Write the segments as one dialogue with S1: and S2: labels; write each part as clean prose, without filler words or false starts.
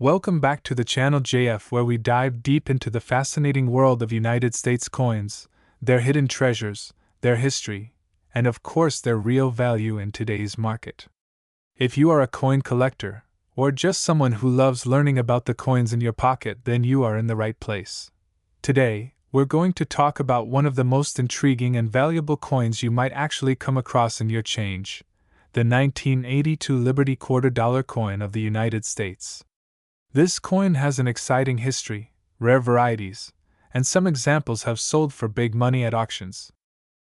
S1: Welcome back to the channel JF, where we dive deep into the fascinating world of United States coins, their hidden treasures, their history, and of course their real value in today's market. If you are a coin collector, or just someone who loves learning about the coins in your pocket, then you are in the right place. Today, we're going to talk about one of the most intriguing and valuable coins you might actually come across in your change, the 1982 Liberty $quarter coin of the United States. This coin has an exciting history, rare varieties, and some examples have sold for big money at auctions.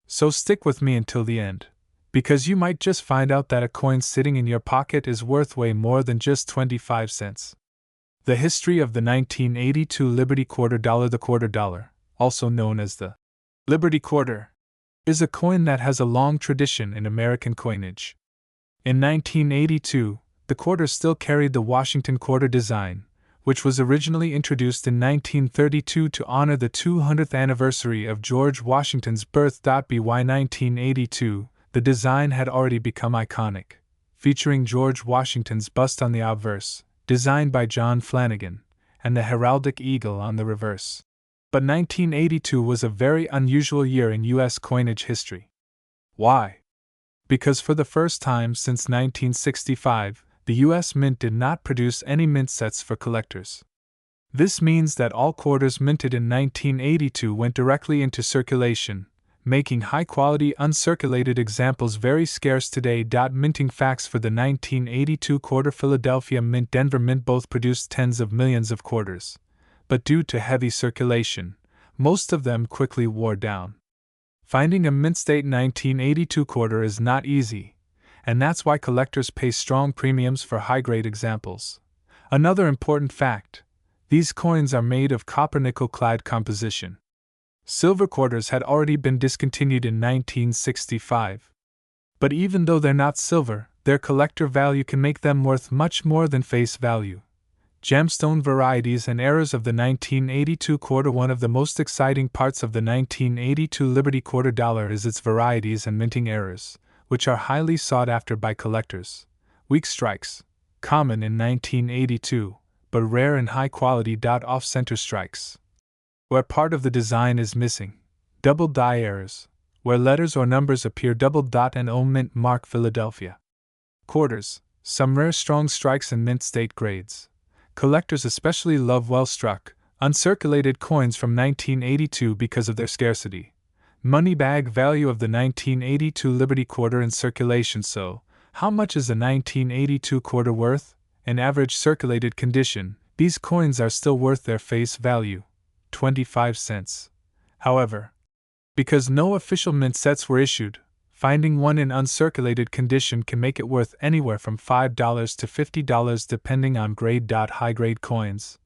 S1: So stick with me until the end, because you might just find out that a coin sitting in your pocket is worth way more than just 25 cents. The history of the 1982 Liberty $quarter, the $quarter, also known as the Liberty Quarter, is a coin that has a long tradition in American coinage. In 1982, the quarter still carried the Washington quarter design, which was originally introduced in 1932 to honor the 200th anniversary of George Washington's birth. By 1982, the design had already become iconic, featuring George Washington's bust on the obverse, designed by John Flanagan, and the heraldic eagle on the reverse. But 1982 was a very unusual year in U.S. coinage history. Why? Because for the first time since 1965, the U.S. Mint did not produce any mint sets for collectors. This means that all quarters minted in 1982 went directly into circulation, making high-quality uncirculated examples very scarce today. Minting facts for the 1982 quarter: Philadelphia Mint, Denver Mint both produced tens of millions of quarters, but due to heavy circulation, most of them quickly wore down. Finding a mint-state 1982 quarter is not easy, and that's why collectors pay strong premiums for high-grade examples. Another important fact: these coins are made of copper-nickel-clad composition. Silver quarters had already been discontinued in 1965. But even though they're not silver, their collector value can make them worth much more than face value. Gemstone varieties and errors of the 1982 quarter. One of the most exciting parts of the 1982 Liberty $quarter is its varieties and minting errors, which are highly sought after by collectors. Weak strikes, common in 1982, but rare and high quality. Off-center strikes, where part of the design is missing. Double die errors, where letters or numbers appear double. And mint mark Philadelphia quarters, some rare strong strikes and mint state grades. Collectors especially love well-struck, uncirculated coins from 1982 because of their scarcity. Money bag value of the 1982 Liberty quarter in circulation. So, how much is a 1982 quarter worth? In average circulated condition, these coins are still worth their face value, 25 cents. However, because no official mint sets were issued, finding one in uncirculated condition can make it worth anywhere from $5 to $50 depending on grade. High-grade coins,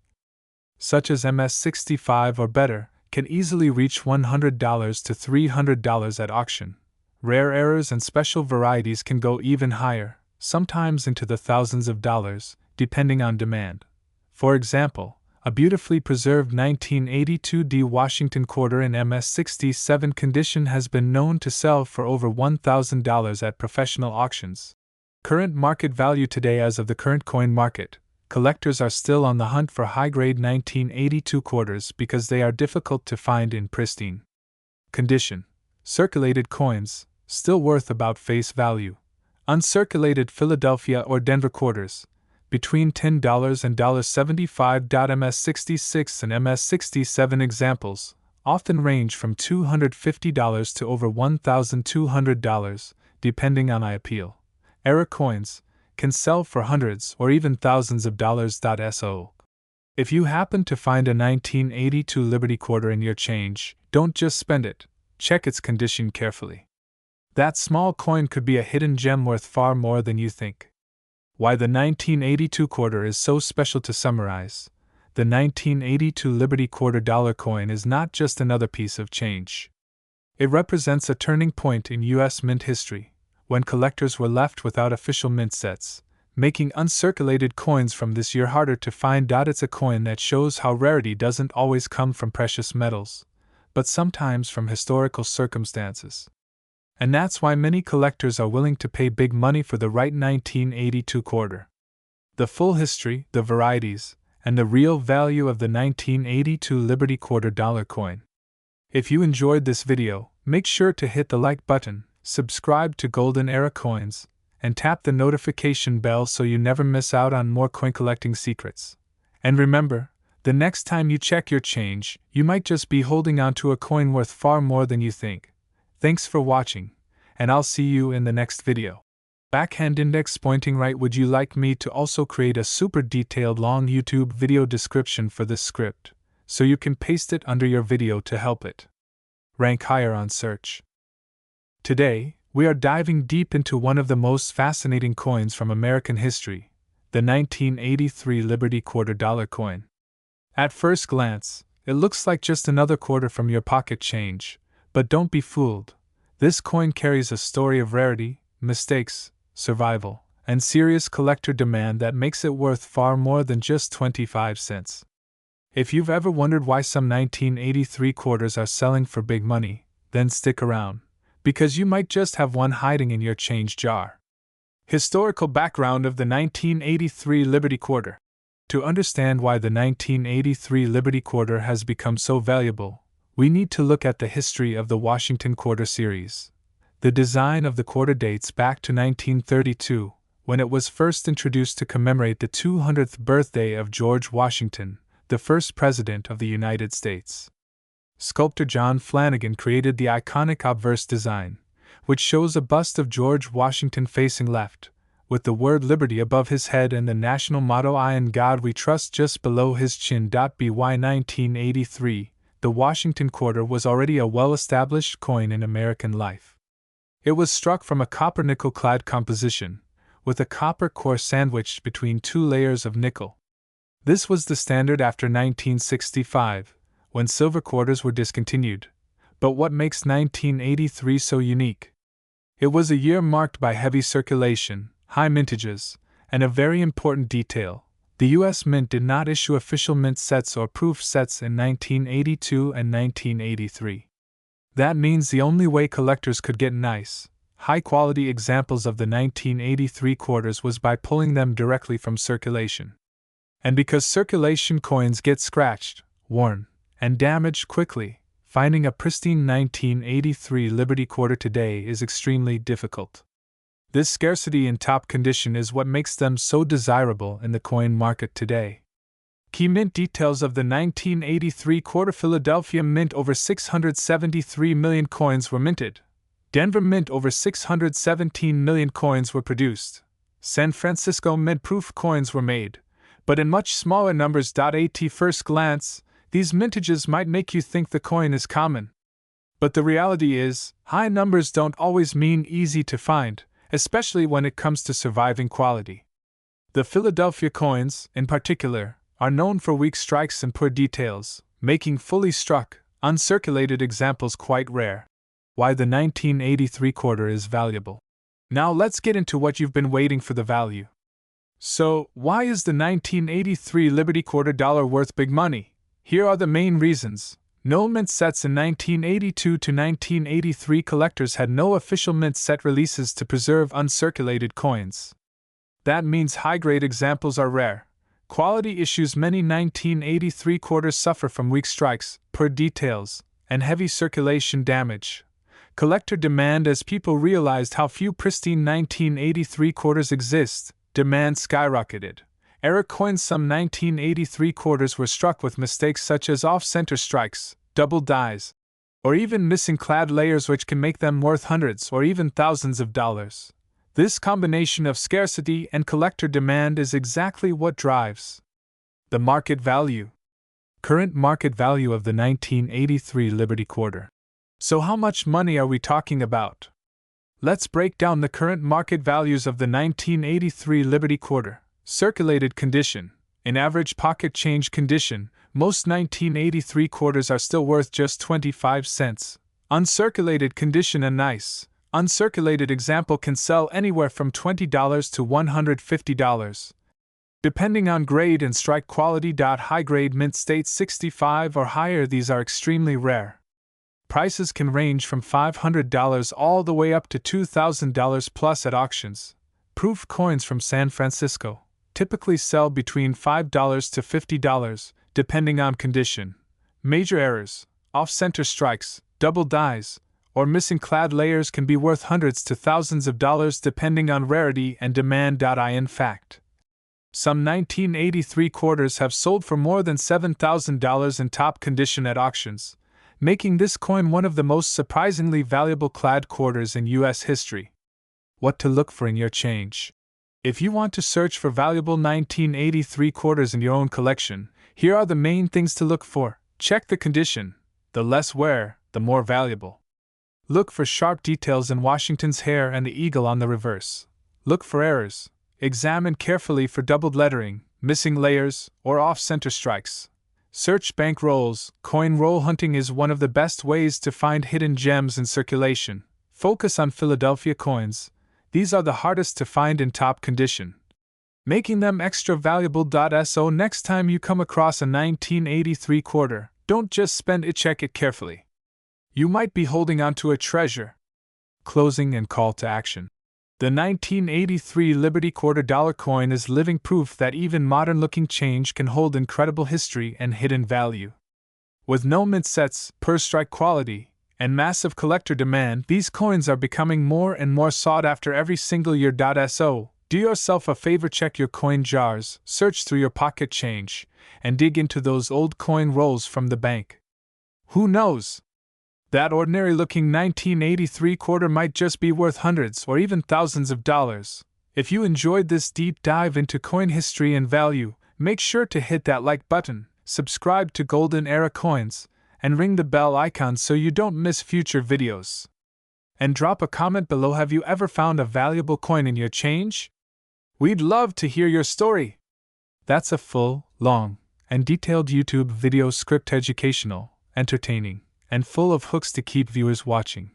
S1: such as MS-65 or better, can easily reach $100 to $300 at auction. Rare errors and special varieties can go even higher, sometimes into the thousands of dollars, depending on demand. For example, a beautifully preserved 1982 D Washington quarter in MS-67 condition has been known to sell for over $1,000 at professional auctions. Current market value today. As of the current coin market, collectors are still on the hunt for high-grade 1982 quarters because they are difficult to find in pristine condition. Circulated coins, still worth about face value. Uncirculated Philadelphia or Denver quarters, between $10 and $75. MS-66 and MS-67 examples often range from $250 to over $1,200, depending on appeal. Error coins can sell for hundreds or even thousands of dollars. So, if you happen to find a 1982 Liberty quarter in your change, don't just spend it, check its condition carefully. That small coin could be a hidden gem worth far more than you think. Why the 1982 quarter is so special. To summarize, the 1982 Liberty $quarter coin is not just another piece of change. It represents a turning point in U.S. mint history, when collectors were left without official mint sets, making uncirculated coins from this year harder to find. It's a coin that shows how rarity doesn't always come from precious metals, but sometimes from historical circumstances. And that's why many collectors are willing to pay big money for the right 1982 quarter. the full history, the varieties, and the real value of the 1982 Liberty $quarter coin. If you enjoyed this video, make sure to hit the like button, subscribe to Golden Era Coins, and tap the notification bell so you never miss out on more coin collecting secrets. And remember, the next time you check your change, you might just be holding on to a coin worth far more than you think. Thanks for watching, and I'll see you in the next video. Backhand index pointing right. Would you like me to also create a super detailed long YouTube video description for this script, so you can paste it under your video to help it rank higher on search? Today, we are diving deep into one of the most fascinating coins from American history, the 1983 Liberty $quarter coin. At first glance, it looks like just another quarter from your pocket change, but don't be fooled. This coin carries a story of rarity, mistakes, survival, and serious collector demand that makes it worth far more than just 25 cents. If you've ever wondered why some 1983 quarters are selling for big money, then stick around, because you might just have one hiding in your change jar. Historical background of the 1983 Liberty Quarter. To understand why the 1983 Liberty Quarter has become so valuable, we need to look at the history of the Washington Quarter series. The design of the quarter dates back to 1932, when it was first introduced to commemorate the 200th birthday of George Washington, the first President of the United States. Sculptor John Flanagan created the iconic obverse design, which shows a bust of George Washington facing left, with the word Liberty above his head and the national motto "I in God We Trust" just below his chin. By 1983, the Washington Quarter was already a well-established coin in American life. It was struck from a copper-nickel-clad composition, with a copper core sandwiched between two layers of nickel. This was the standard after 1965, when silver quarters were discontinued. But what makes 1983 so unique? It was a year marked by heavy circulation, high mintages, and a very important detail: the U.S. Mint did not issue official mint sets or proof sets in 1982 and 1983. That means the only way collectors could get nice, high-quality examples of the 1983 quarters was by pulling them directly from circulation. And because circulation coins get scratched, worn, and damaged quickly, finding a pristine 1983 Liberty Quarter today is extremely difficult. This scarcity in top condition is what makes them so desirable in the coin market today. Key mint details of the 1983 quarter: Philadelphia Mint, over 673 million coins were minted. Denver Mint, over 617 million coins were produced. San Francisco Mint, proof coins were made, but in much smaller numbers. At first glance, these mintages might make you think the coin is common. But the reality is, high numbers don't always mean easy to find, especially when it comes to surviving quality. The Philadelphia coins, in particular, are known for weak strikes and poor details, making fully struck, uncirculated examples quite rare. Why the 1983 quarter is valuable. Now let's get into what you've been waiting for: the value. So, why is the 1983 Liberty $quarter worth big money? Here are the main reasons. No mint sets. In 1982 to 1983, collectors had no official mint set releases to preserve uncirculated coins. That means high-grade examples are rare. Quality issues: many 1983 quarters suffer from weak strikes, poor details, and heavy circulation damage. Collector demand: as people realized how few pristine 1983 quarters exist, demand skyrocketed. Error coins: some 1983 quarters were struck with mistakes such as off-center strikes, double dies, or even missing clad layers, which can make them worth hundreds or even thousands of dollars. This combination of scarcity and collector demand is exactly what drives the market value. Current market value of the 1983 Liberty Quarter. So how much money are we talking about? Let's break down the current market values of the 1983 Liberty Quarter. Circulated condition. In average pocket change condition, most 1983 quarters are still worth just 25 cents. Uncirculated condition: a nice, uncirculated example can sell anywhere from $20 to $150. Depending on grade and strike quality. High-grade mint state 65 or higher, these are extremely rare. Prices can range from $500 all the way up to $2,000 plus at auctions. Proof coins from San Francisco. typically sell between $5 to $50, depending on condition. Major errors, off-center strikes, double dyes, or missing clad layers can be worth hundreds to thousands of dollars depending on rarity and demand. In fact, some 1983 quarters have sold for more than $7,000 in top condition at auctions, making this coin one of the most surprisingly valuable clad quarters in U.S. history. What to look for in your change? If you want to search for valuable 1983 quarters in your own collection, here are the main things to look for. Check the condition. The less wear, the more valuable. Look for sharp details in Washington's hair and the eagle on the reverse. Look for errors. Examine carefully for doubled lettering, missing layers, or off-center strikes. Search bank rolls. Coin roll hunting is one of the best ways to find hidden gems in circulation. Focus on Philadelphia coins. These are the hardest to find in top condition, making them extra valuable. So next time you come across a 1983 quarter, don't just spend it, check it carefully. You might be holding on to a treasure. Closing and call to action. The 1983 Liberty $quarter coin is living proof that even modern-looking change can hold incredible history and hidden value. With no mint sets, per-strike quality, and massive collector demand, these coins are becoming more and more sought after every single year. So, do yourself a favor, check your coin jars, search through your pocket change, and dig into those old coin rolls from the bank. Who knows? That ordinary-looking 1983 quarter might just be worth hundreds or even thousands of dollars. If you enjoyed this deep dive into coin history and value, make sure to hit that like button, subscribe to Golden Era Coins, and ring the bell icon so you don't miss future videos. And drop a comment below. Have you ever found a valuable coin in your change? We'd love to hear your story. That's a full, long, and detailed YouTube video script, educational, entertaining, and full of hooks to keep viewers watching.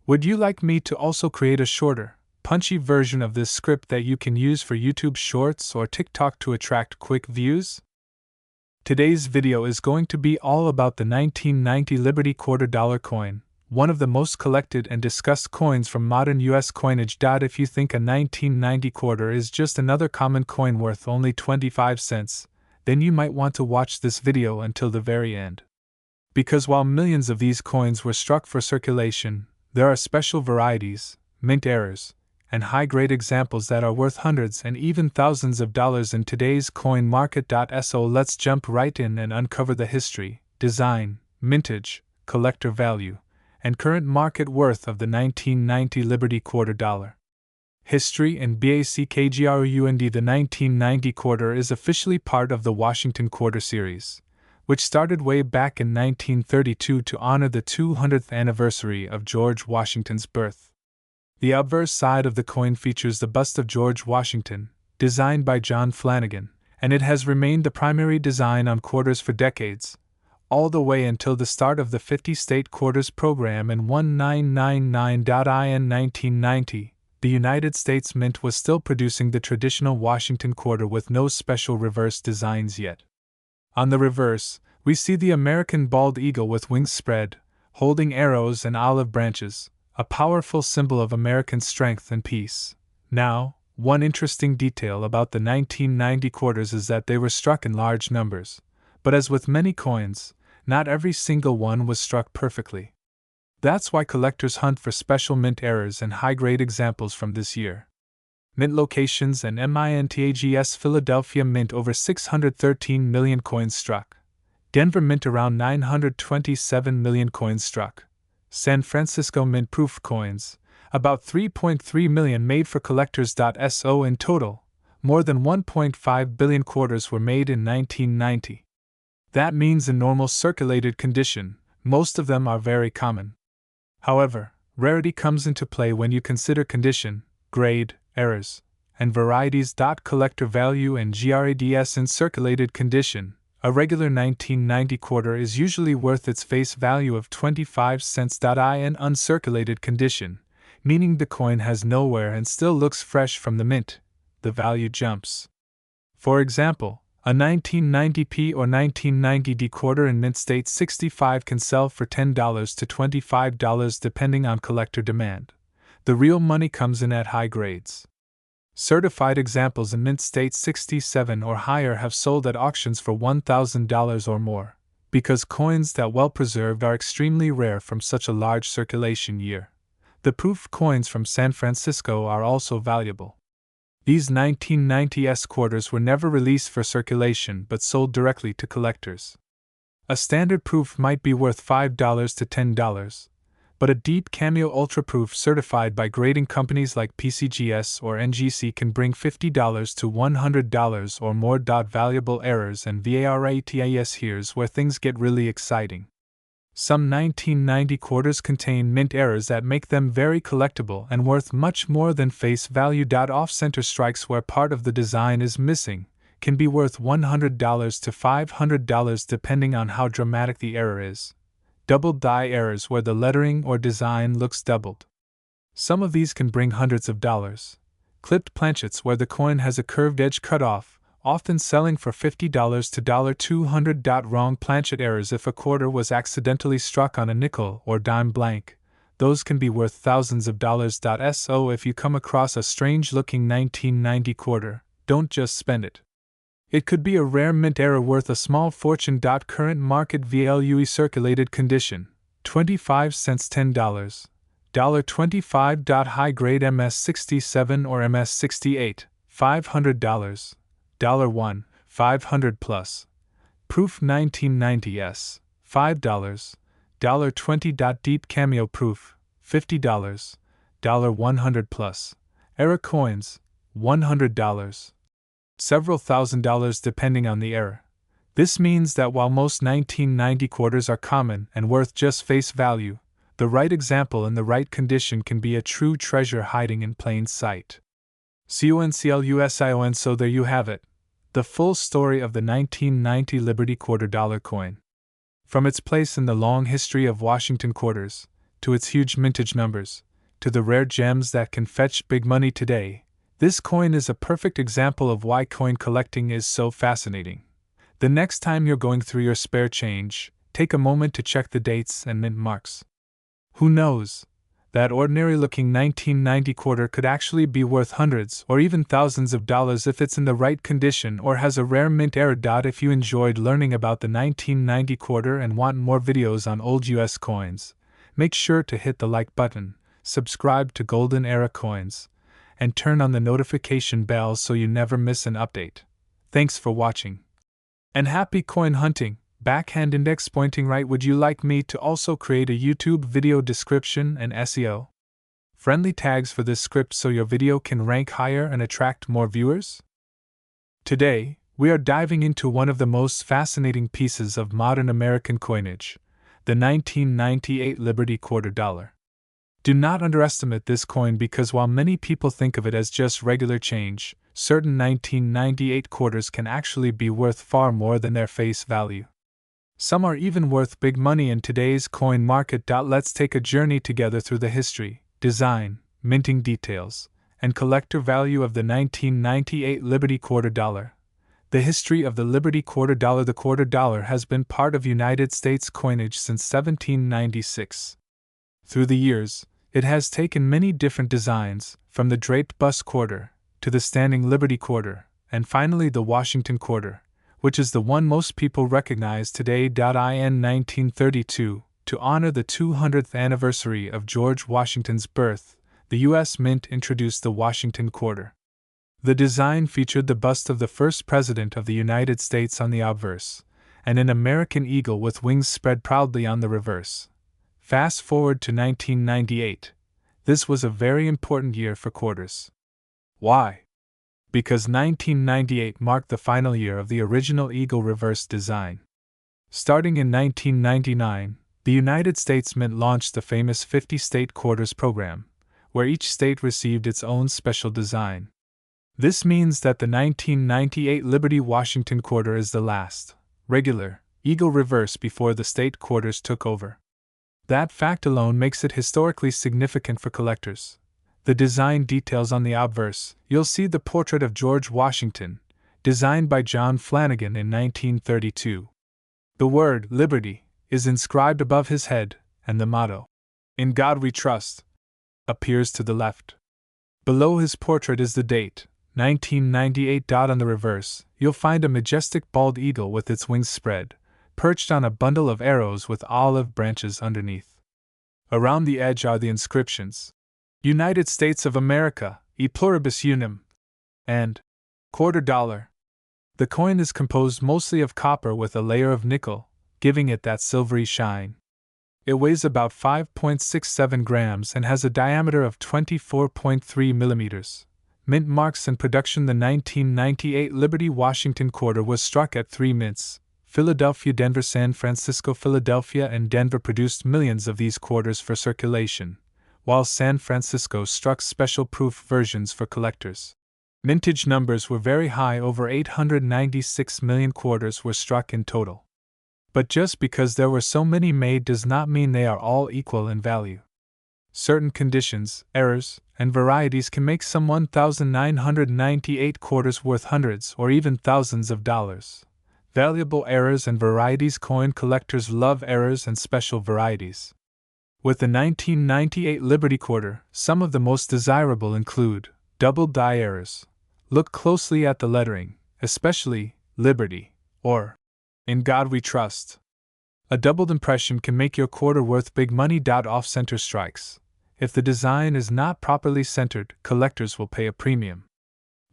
S1: Would you like me to also create a shorter, punchy version of this script that you can use for YouTube Shorts or TikTok to attract quick views? Today's video is going to be all about the 1990 Liberty $quarter coin, one of the most collected and discussed coins from modern U.S. coinage. If you think a 1990 quarter is just another common coin worth only 25 cents, then you might want to watch this video until the very end. Because while millions of these coins were struck for circulation, there are special varieties, mint errors, and high-grade examples that are worth hundreds and even thousands of dollars in today's coin market. So let's jump right in and uncover the history, design, mintage, collector value, and current market worth of the 1990 Liberty $quarter. History and background. The 1990 quarter is officially part of the Washington Quarter series, which started way back in 1932 to honor the 200th anniversary of George Washington's birth. The obverse side of the coin features the bust of George Washington, designed by John Flanagan, and it has remained the primary design on quarters for decades, all the way until the start of the 50-state quarters program in 1999. In 1990, the United States Mint was still producing the traditional Washington quarter with no special reverse designs yet. On the reverse, we see the American bald eagle with wings spread, holding arrows and olive branches, a powerful symbol of American strength and peace. Now, one interesting detail about the 1990 quarters is that they were struck in large numbers, but as with many coins, not every single one was struck perfectly. That's why collectors hunt for special mint errors and high-grade examples from this year. Mint locations and mintags. Philadelphia Mint over 613 million coins struck. Denver Mint around 927 million coins struck. San Francisco Mint proof coins, about 3.3 million made for collectors. So in total, more than 1.5 billion quarters were made in 1990. That means in normal circulated condition, most of them are very common. However, rarity comes into play when you consider condition, grade, errors, and varieties. Collector value and grades. In circulated condition, a regular 1990 quarter is usually worth its face value of 25 cents. In uncirculated condition, meaning the coin has no wear and still looks fresh from the mint, the value jumps. For example, a 1990p or 1990D quarter in mint state 65 can sell for $10 to $25 depending on collector demand. The real money comes in at high grades. Certified examples in mint state 67 or higher have sold at auctions for $1,000 or more, because coins that well preserved are extremely rare from such a large circulation year. The proof coins from San Francisco are also valuable. These 1990s quarters were never released for circulation but sold directly to collectors. A standard proof might be worth $5 to $10, but a deep cameo ultra proof certified by grading companies like PCGS or NGC can bring $50 to $100 or more. Valuable errors and VARATIS. Here's where things get really exciting. Some 1990 quarters contain mint errors that make them very collectible and worth much more than face value. Off-center strikes where part of the design is missing can be worth $100 to $500 depending on how dramatic the error is. Doubled die errors where the lettering or design looks doubled. Some of these can bring hundreds of dollars. Clipped planchets where the coin has a curved edge cut off, often selling for $50 to $200. Wrong planchet errors if a quarter was accidentally struck on a nickel or dime blank. Those can be worth thousands of dollars. So if you come across a strange-looking 1990 quarter, don't just spend it. It could be a rare mint error worth a small fortune. Current market value circulated condition, 25 cents $10. $25. High grade MS67 or MS68, $500. $1, 500 plus. Proof 1990s, $5. $20. Deep cameo proof, $50. $100 plus. Error coins, $100. Several $1,000s depending on the error. This means that while most 1990 quarters are common and worth just face value, the right example in the right condition can be a true treasure hiding in plain sight. CONCLUSION. So there you have it. The full story of the 1990 Liberty $quarter coin. From its place in the long history of Washington quarters, to its huge mintage numbers, to the rare gems that can fetch big money today, this coin is a perfect example of why coin collecting is so fascinating. The next time you're going through your spare change, take a moment to check the dates and mint marks. Who knows? That ordinary-looking 1990 quarter could actually be worth hundreds or even thousands of dollars if it's in the right condition or has a rare mint error. If you enjoyed learning about the 1990 quarter and want more videos on old US coins, make sure to hit the like button, subscribe to Golden Era Coins, and turn on the notification bell so you never miss an update. Thanks for watching. And happy coin hunting! Backhand index pointing right. Would you like me to also create a YouTube video description and SEO friendly tags for this script so your video can rank higher and attract more viewers? Today, we are diving into one of the most fascinating pieces of modern American coinage, the 1998 Liberty $quarter. Do not underestimate this coin because while many people think of it as just regular change, certain 1998 quarters can actually be worth far more than their face value. Some are even worth big money in today's coin market. Let's take a journey together through the history, design, minting details, and collector value of the 1998 Liberty $quarter. The history of the Liberty $quarter. The $quarter has been part of United States coinage since 1796. Through the years, it has taken many different designs, from the draped bust quarter, to the standing Liberty quarter, and finally the Washington quarter, which is the one most people recognize today. In 1932, to honor the 200th anniversary of George Washington's birth, the U.S. Mint introduced the Washington quarter. The design featured the bust of the first President of the United States on the obverse, and an American eagle with wings spread proudly on the reverse. Fast forward to 1998. This was a very important year for quarters. Why? Because 1998 marked the final year of the original eagle reverse design. Starting in 1999, the United States Mint launched the famous 50-state quarters program, where each state received its own special design. This means that the 1998 Liberty Washington quarter is the last, regular, eagle reverse before the state quarters took over. That fact alone makes it historically significant for collectors. The design details on the obverse, you'll see the portrait of George Washington, designed by John Flanagan in 1932. The word Liberty is inscribed above his head, and the motto, "In God We Trust," appears to the left. Below his portrait is the date, 1998. On the reverse, you'll find a majestic bald eagle with its wings spread, perched on a bundle of arrows with olive branches underneath. Around the edge are the inscriptions: United States of America, e pluribus unum, and $quarter. The coin is composed mostly of copper with a layer of nickel, giving it that silvery shine. It weighs about 5.67 grams and has a diameter of 24.3 millimeters. Mint marks in production. The 1998 Liberty Washington quarter was struck at 3 mints. Philadelphia, Denver, San Francisco. Philadelphia and Denver produced millions of these quarters for circulation, while San Francisco struck special proof versions for collectors. Mintage numbers were very high, over 896 million quarters were struck in total. But just because there were so many made does not mean they are all equal in value. Certain conditions, errors, and varieties can make some 1,998 quarters worth hundreds or even thousands of dollars. Valuable errors and varieties. Coin collectors love errors and special varieties. With the 1998 Liberty quarter, some of the most desirable include double die errors. Look closely at the lettering, especially Liberty or In God We Trust. A doubled impression can make your quarter worth big money. Off-center strikes. If the design is not properly centered, collectors will pay a premium.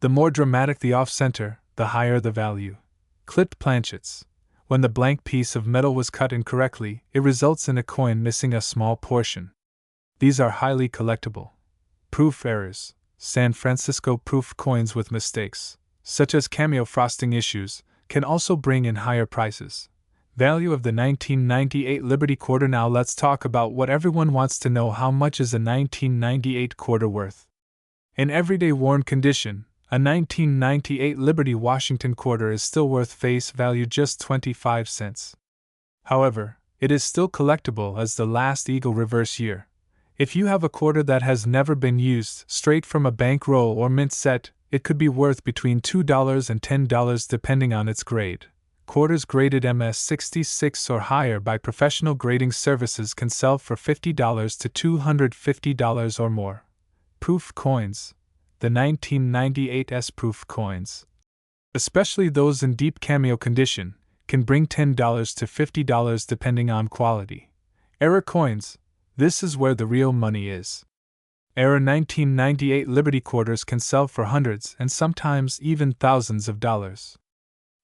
S1: The more dramatic the off-center, the higher the value. Clipped planchets. When the blank piece of metal was cut incorrectly, it results in a coin missing a small portion. These are highly collectible. Proof errors. San Francisco proof coins with mistakes, such as cameo frosting issues, can also bring in higher prices. Value of the 1998 Liberty quarter. Now let's talk about what everyone wants to know: how much is a 1998 quarter worth? In everyday worn condition, a 1998 Liberty Washington quarter is still worth face value just 25 cents. However, it is still collectible as the last Eagle reverse year. If you have a quarter that has never been used, straight from a bank roll or mint set, it could be worth between $2 and $10 depending on its grade. Quarters graded MS66 or higher by professional grading services can sell for $50 to $250 or more. Proof coins. The 1998 S-proof coins, especially those in deep cameo condition, can bring $10 to $50 depending on quality. Error coins. This is where the real money is. Error 1998 Liberty quarters can sell for hundreds and sometimes even thousands of dollars.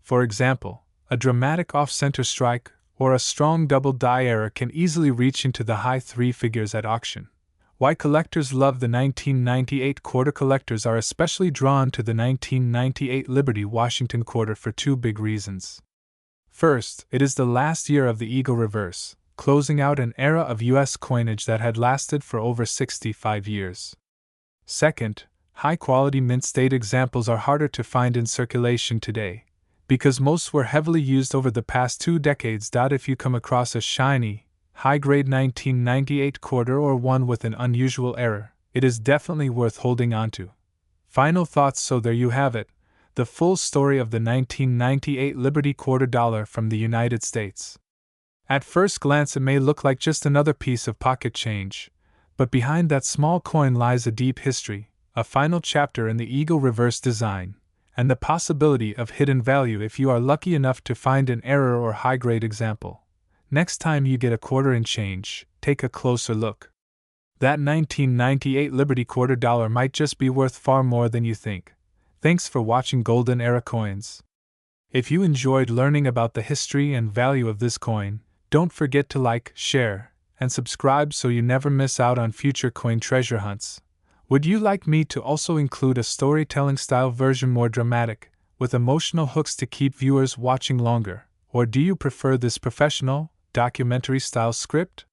S1: For example, a dramatic off-center strike or a strong double die error can easily reach into the high three figures at auction. Why collectors love the 1998 quarter? Collectors are especially drawn to the 1998 Liberty Washington quarter for two big reasons. First, it is the last year of the Eagle reverse, closing out an era of U.S. coinage that had lasted for over 65 years. Second, high-quality mint-state examples are harder to find in circulation today, because most were heavily used over the past 2 decades. If you come across a shiny, high-grade 1998 quarter or one with an unusual error, it is definitely worth holding onto. Final thoughts. So there you have it, the full story of the 1998 Liberty quarter dollar from the United States. At first glance it may look like just another piece of pocket change, but behind that small coin lies a deep history, a final chapter in the Eagle reverse design, and the possibility of hidden value if you are lucky enough to find an error or high-grade example. Next time you get a quarter in change, take a closer look. That 1998 Liberty quarter dollar might just be worth far more than you think. Thanks for watching Golden Era Coins. If you enjoyed learning about the history and value of this coin, don't forget to like, share, and subscribe so you never miss out on future coin treasure hunts. Would you like me to also include a storytelling style version, more dramatic, with emotional hooks to keep viewers watching longer, or do you prefer this professional, documentary style script?